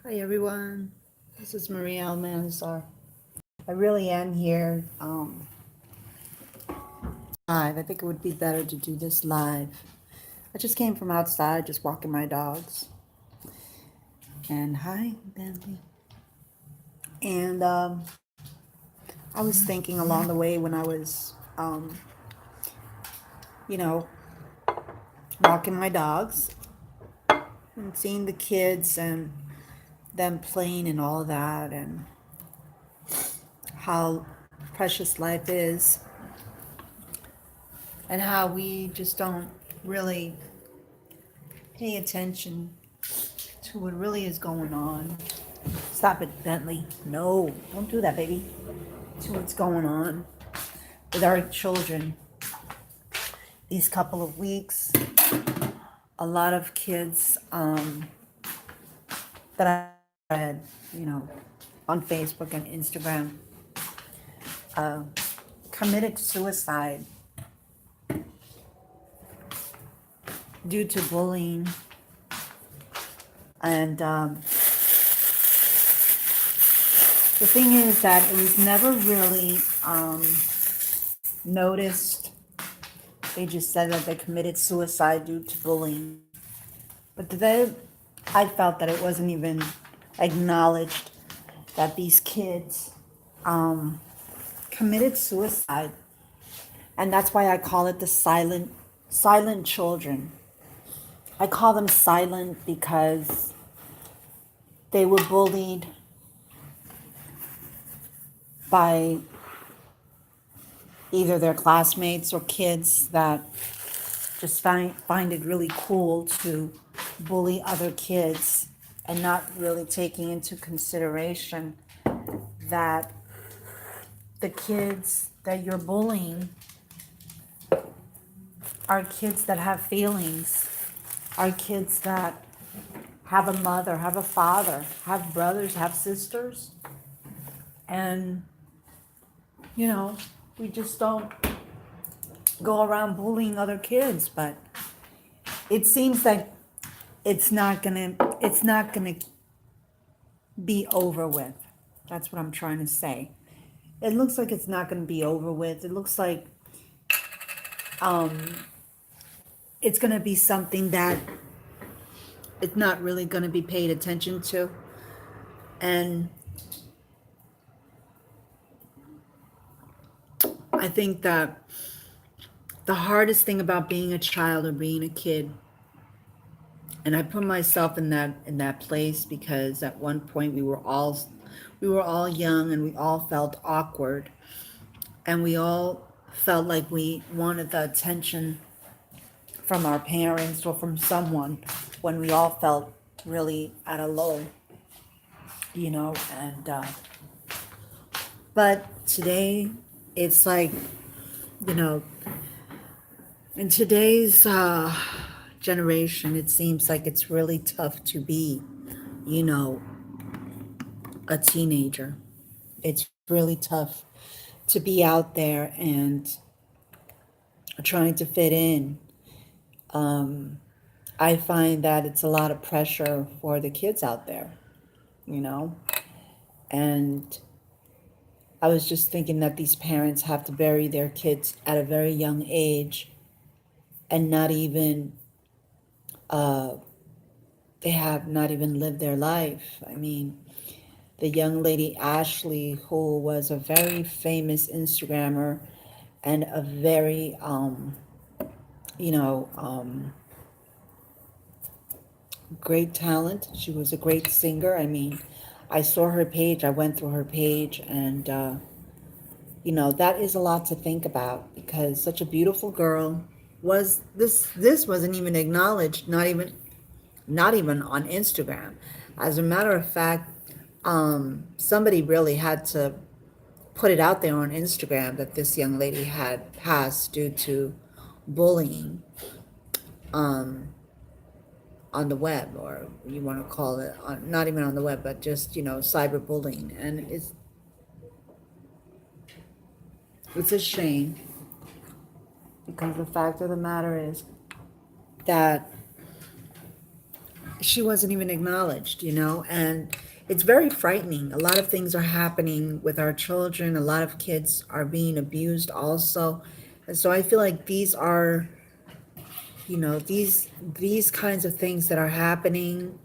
Hi everyone, this is Maria Almanzar. I really am here live. I think it would be better to do this live. I just came from outside, just walking my dogs. And hi, Bentley. And I was thinking along the way when I was, you know, walking my dogs and seeing the kids and them playing and all that, and how precious life is, and how we just don't really pay attention to what really is going on. Stop it, Bentley. No, don't do that, baby. To what's going on with our children. These couple of weeks, a lot of kids that I read, on Facebook and Instagram, uh, committed suicide due to bullying. And the thing is that it was never really noticed. They just said that they committed suicide due to bullying. But I felt that it wasn't even acknowledged that these kids committed suicide. And that's why I call it the silent children. I call them silent because they were bullied by either their classmates or kids that just find it really cool to bully other kids, and not really taking into consideration that the kids that you're bullying are kids that have feelings, are kids that have a mother, have a father, have brothers, have sisters. And, we just don't go around bullying other kids. But it seems like it's not gonna be over with. That's what I'm trying to say. It looks like it's not gonna be over with. It looks like it's gonna be something that it's not really gonna be paid attention to. And I think that the hardest thing about being a child or being a kid, and I put myself in that place because at one point we were all young, and we all felt awkward, and we all felt like we wanted the attention from our parents or from someone, when we all felt really at a low, and but today it's like, you know in today's generation, it seems like it's really tough to be, you know, a teenager. It's really tough to be out there and trying to fit in. Um, I find that it's a lot of pressure for the kids out there, you know, and I was just thinking that these parents have to bury their kids at a very young age, and not even uh, they have not even lived their life. I mean, the young lady Ashley, who was a very famous Instagrammer and a very, you know, great talent. She was a great singer. I mean, I saw her page, I went through her page, and, that is a lot to think about, because such a beautiful girl was this wasn't even acknowledged, not even on Instagram. As a matter of fact, somebody really had to put it out there on Instagram that this young lady had passed due to bullying um, on the web, or you want to call it, not even on the web, but just, cyberbullying. And it's a shame, because the fact of the matter is that she wasn't even acknowledged, and it's very frightening. A lot of things are happening with our children. A lot of kids are being abused also. And so I feel like these are, these kinds of things that are happening.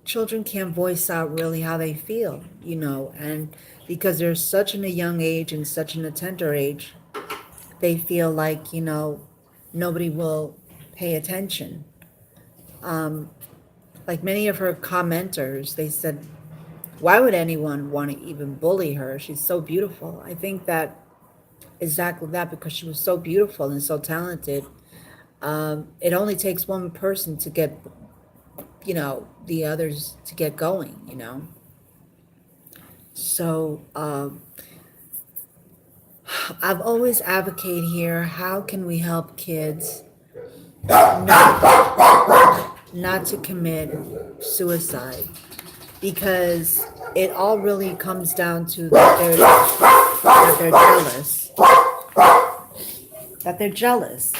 Children can't voice out really how they feel, and because they're such in a young age and such in a tender age, they feel like, nobody will pay attention. Like many of her commenters, they said, why would anyone want to even bully her? She's so beautiful. I think that exactly that, because she was so beautiful and so talented. It only takes one person to get, the others to get going. So I've always advocated here, how can we help kids not to commit suicide? Because it all really comes down to that they're jealous. That they're jealous.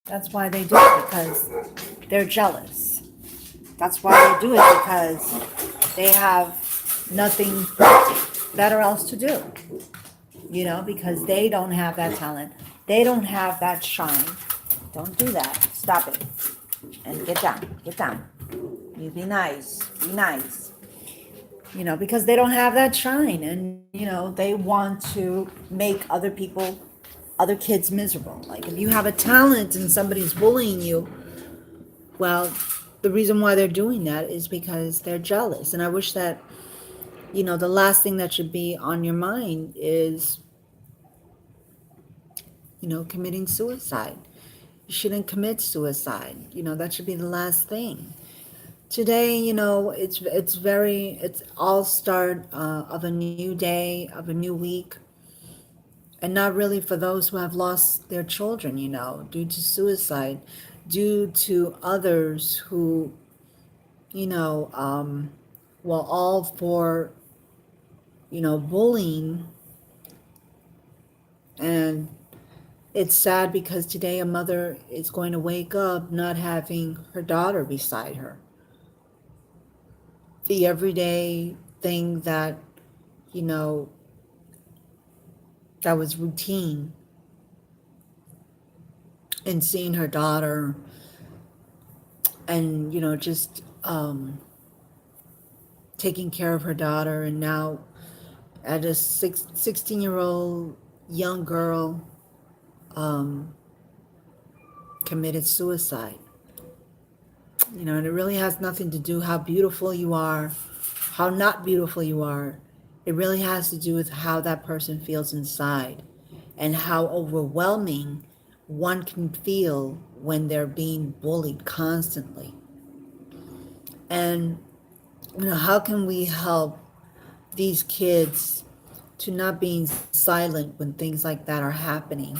That's why they do it, because they're jealous. That's why they do it, because they have nothing better else to do. Because they don't have that talent. They don't have that shine. Don't do that. Stop it. And get down. Get down. You be nice. Be nice. Because they don't have that shine, and, they want to make other kids miserable. Like if you have a talent and somebody's bullying you, well, the reason why they're doing that is because they're jealous. And I wish that, the last thing that should be on your mind is, committing suicide. You shouldn't commit suicide. That should be the last thing. Today, it's all start of a new day, of a new week, and not really for those who have lost their children, due to suicide, due to others who, well, all for, bullying. And it's sad because today a mother is going to wake up not having her daughter beside her. The everyday thing that, you know, that was routine, and seeing her daughter and, just taking care of her daughter. And now at a 16-year-old young girl committed suicide. And it really has nothing to do how beautiful you are, how not beautiful you are. It really has to do with how that person feels inside and how overwhelming one can feel when they're being bullied constantly. And, how can we help these kids to not being silent when things like that are happening?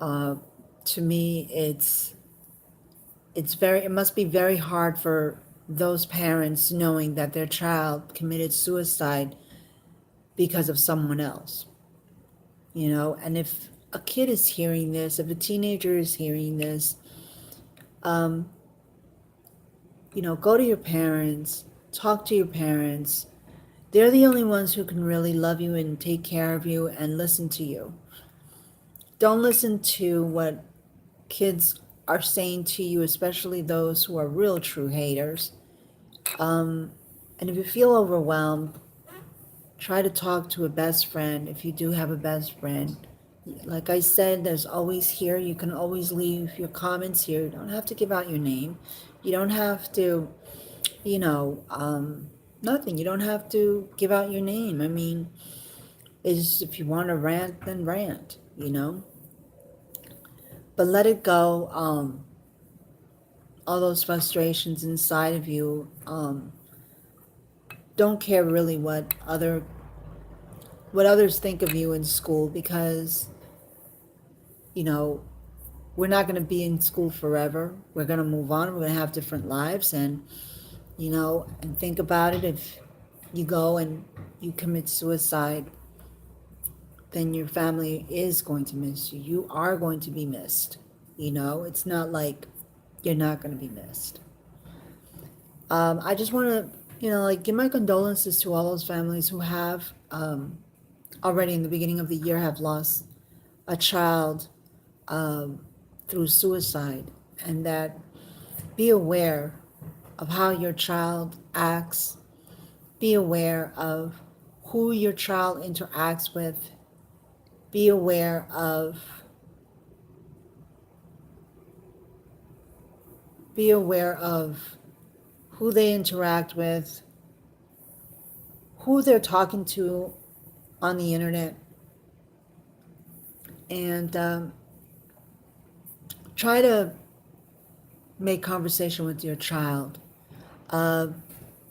To me, it must be very hard for those parents knowing that their child committed suicide because of someone else. And if a kid is hearing this, if a teenager is hearing this, go to your parents, talk to your parents. They're the only ones who can really love you and take care of you and listen to you. Don't listen to what kids are saying to you, especially those who are real true haters. And if you feel overwhelmed, try to talk to a best friend if you do have a best friend. Like I said, there's always here. You can always leave your comments here. You don't have to give out your name. You don't have to, nothing. You don't have to give out your name. I mean, if you want to rant, then rant, But let it go. All those frustrations inside of you. Don't care really what others think of you in school, because we're not going to be in school forever. We're going to move on. We're going to have different lives, and and think about it. If you go and you commit suicide, then your family is going to miss you. You are going to be missed. It's not like you're not going to be missed. I just want to, like give my condolences to all those families who have already in the beginning of the year have lost a child um, through suicide, and that be aware of how your child acts, be aware of who your child interacts with, be aware of who they interact with, who they're talking to on the internet, and try to make conversation with your child. Uh,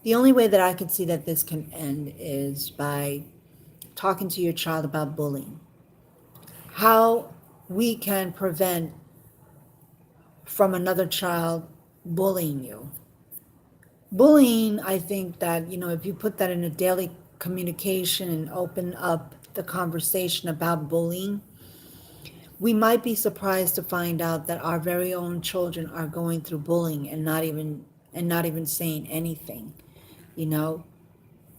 the only way that I can see that this can end is by talking to your child about bullying. How we can prevent from another child bullying you. Bullying, I think that, if you put that in a daily communication and open up the conversation about bullying, we might be surprised to find out that our very own children are going through bullying and not even saying anything, you know.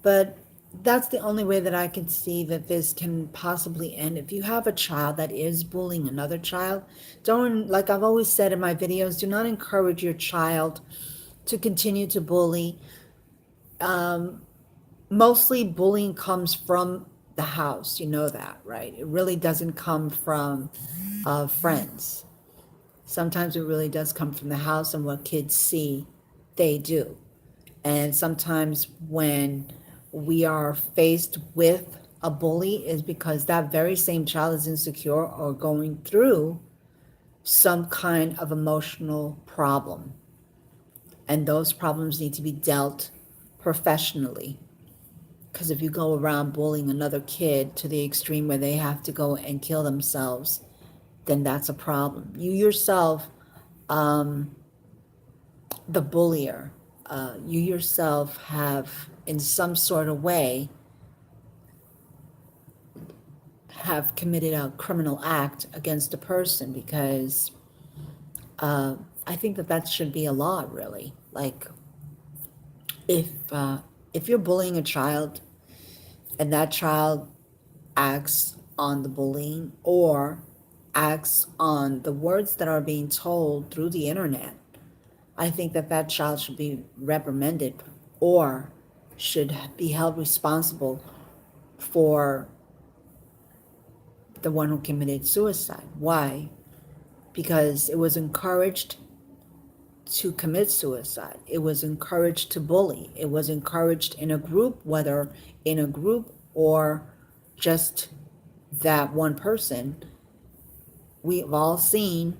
But that's the only way that I can see that this can possibly end. If you have a child that is bullying another child, don't, like I've always said in my videos, do not encourage your child to continue to bully. Um, Mostly bullying comes from the house, you know that, right? It really doesn't come from friends. Sometimes it really does come from the house and what kids see, they do. And sometimes when we are faced with a bully is because that very same child is insecure or going through some kind of emotional problem. And those problems need to be dealt professionally. Because if you go around bullying another kid to the extreme where they have to go and kill themselves, then that's a problem. You yourself, um, the bullier, you yourself have, in some sort of way, have committed a criminal act against a person because uh, I think that that should be a law, really. Like, if if you're bullying a child and that child acts on the bullying or acts on the words that are being told through the internet, I think that that child should be reprimanded or should be held responsible for the one who committed suicide. Why? Because it was encouraged to commit suicide. It was encouraged to bully. It was encouraged in a group, whether in a group or just that one person. We've all seen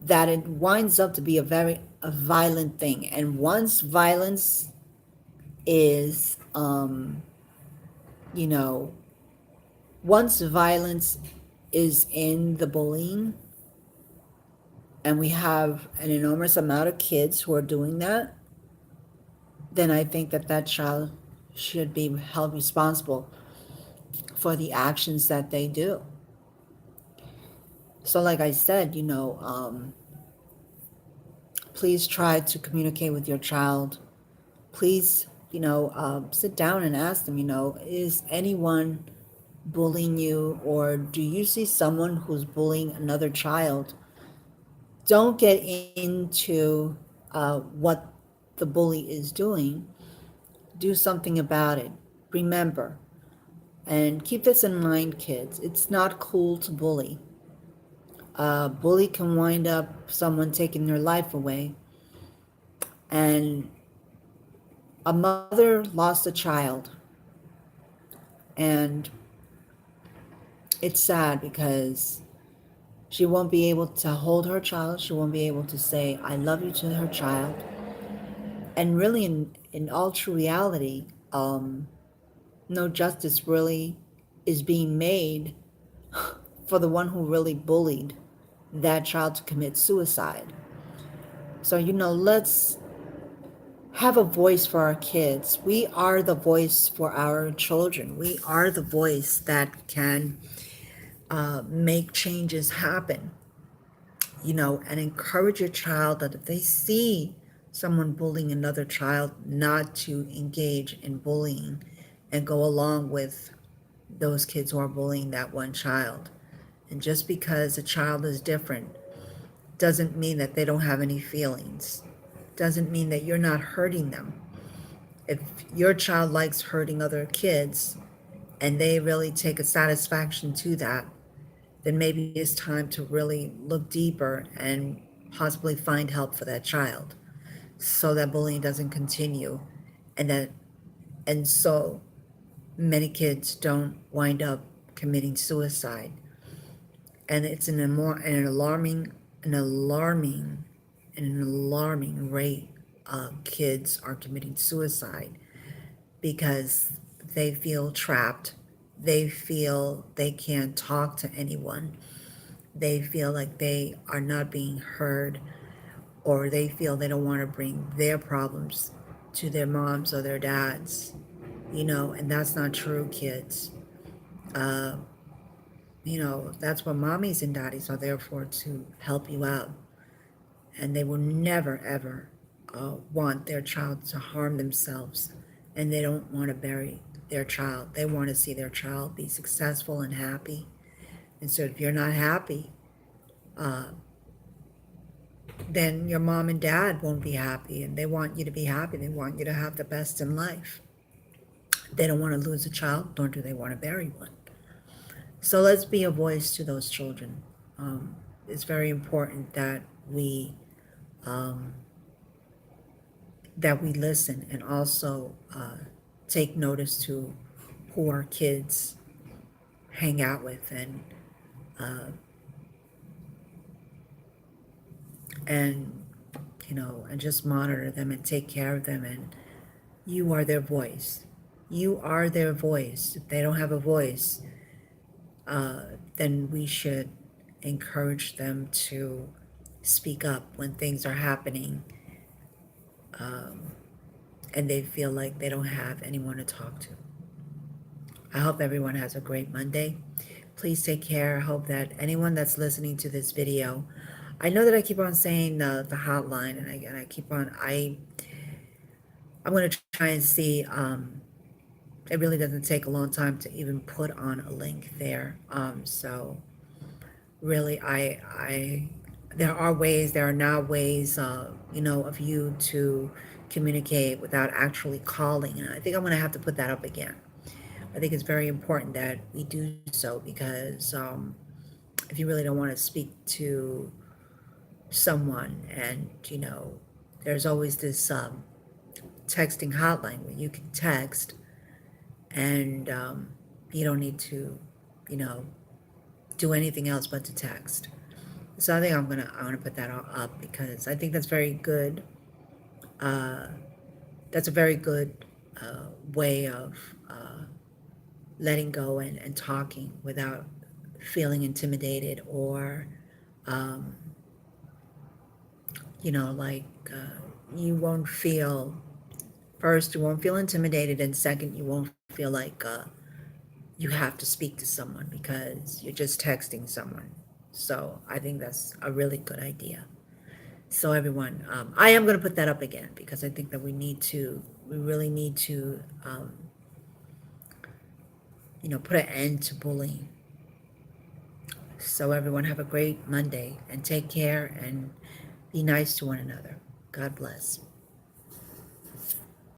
that it winds up to be a violent thing. And once violence is, you know, once violence is in the bullying, and we have an enormous amount of kids who are doing that, then I think that that child should be held responsible for the actions that they do. So, like I said, please try to communicate with your child. Please, sit down and ask them, is anyone bullying you, or do you see someone who's bullying another child? Don't get into what the bully is doing. Do something about it. Remember, and keep this in mind, kids, it's not cool to bully. Bully can wind up someone taking their life away. And a mother lost a child. And it's sad because she won't be able to hold her child. She won't be able to say, I love you to her child. And really, in all true reality, no justice really is being made for the one who really bullied that child to commit suicide. So, let's have a voice for our kids. We are the voice for our children. We are the voice that can make changes happen, and encourage your child that if they see someone bullying another child not to engage in bullying and go along with those kids who are bullying that one child. And just because a child is different doesn't mean that they don't have any feelings, doesn't mean that you're not hurting them. If your child likes hurting other kids and they really take a satisfaction to that, then maybe it's time to really look deeper and possibly find help for that child so that bullying doesn't continue, and so many kids don't wind up committing suicide. And it's an alarming rate of kids are committing suicide because they feel trapped. They feel they can't talk to anyone. They feel like they are not being heard, or they feel they don't want to bring their problems to their moms or their dads, and that's not true, kids. Uh, that's what mommies and daddies are there for, to help you out. And they will never, ever want their child to harm themselves. And they don't want to bury their child. They want to see their child be successful and happy. And so if you're not happy, then your mom and dad won't be happy. And they want you to be happy. They want you to have the best in life. They don't want to lose a child, nor do they want to bury one. So let's be a voice to those children. It's very important that we listen, and also take notice to who our kids hang out with, and and just monitor them and take care of them. And you are their voice. You are their voice. If they don't have a voice, then we should encourage them to speak up when things are happening, and they feel like they don't have anyone to talk to. I hope everyone has a great Monday. Please take care. I hope that anyone that's listening to this video, I know that I keep on saying the hotline, and I keep on, I'm going to try and see, it really doesn't take a long time to even put on a link there. So really, there are now ways, of you to communicate without actually calling. And I think I'm going to have to put that up again. I think it's very important that we do so, because if you really don't want to speak to someone, and there's always this texting hotline where you can text, and you don't need to do anything else but to text. So I think I'm gonna put that up, because I think that's very good. That's a very good way of letting go and talking without feeling intimidated, or you won't feel, first, you won't feel intimidated, and second, you won't feel like you have to speak to someone because you're just texting someone. So I think that's a really good idea. So everyone, I am going to put that up again, because I think that we really need to, put an end to bullying. So everyone, have a great Monday, and take care, and be nice to one another. God bless.